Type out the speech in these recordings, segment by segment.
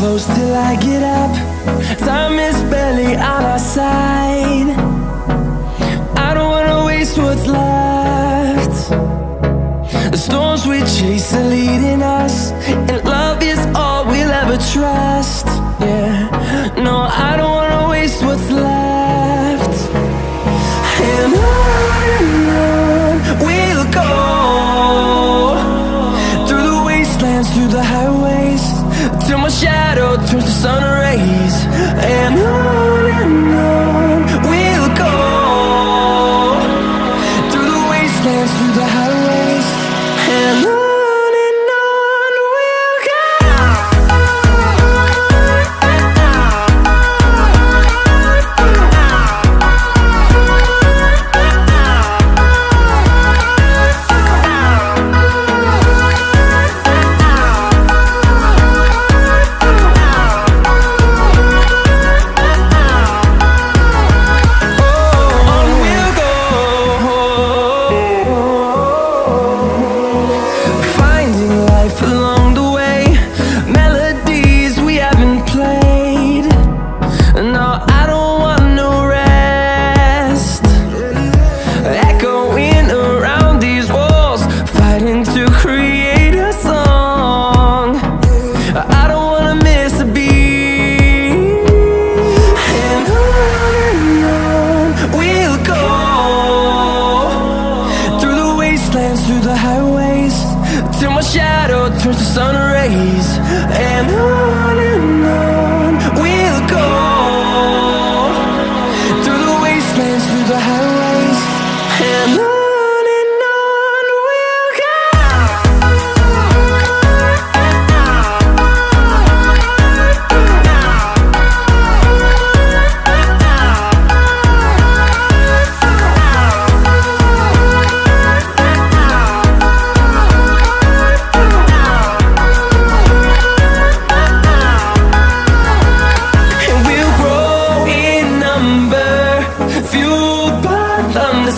close till I get up. Time is barely on our side. I don't wanna waste what's left. The storms we chase are leading us, and love is all we'll ever trust. Yeah, no, I don't wanna waste what's left. And on we'll go, through the wastelands, through the highways, till my shadow turns to sun rays. And on we'll go, through the wastelands, through the highways, and on we'll go. Along the way, melodies we haven't played. No, I don't want no rest. Echoing around these walls, fighting to create a song. I don't wanna miss a beat. And on we'll go, through the wastelands, through the highways, till my shadow turns to sun rays. And on we'll go, through the wastelands, through the highways, and on we'll go.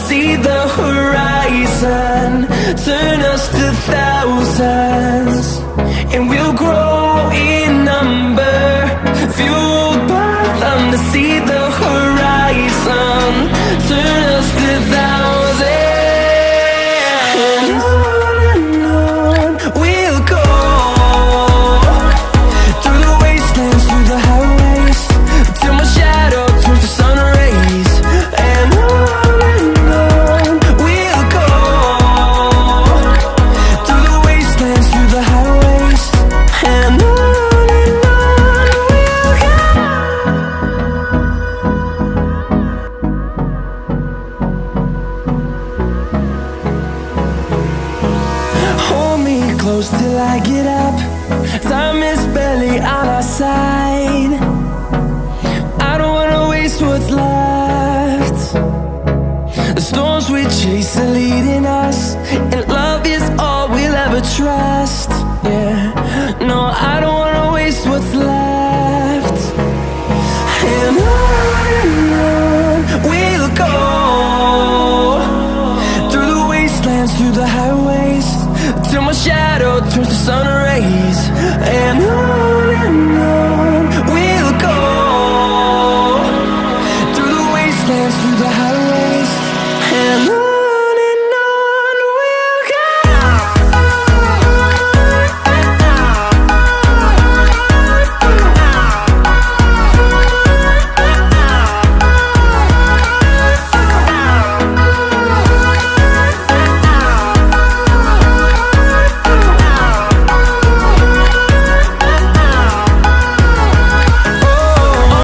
See the horizon, turn us to thousands, and we'll grow in number, fueled by them to see the horizon, turn us to thousands. And on we'll go, through the wastelands, through the highways, till my shadow turns to sun rays. And close till I get up. Time is barely on our side. I don't wanna waste what's left. The storms we chase are leading us, and love is all we'll ever trust. Yeah, no, I don't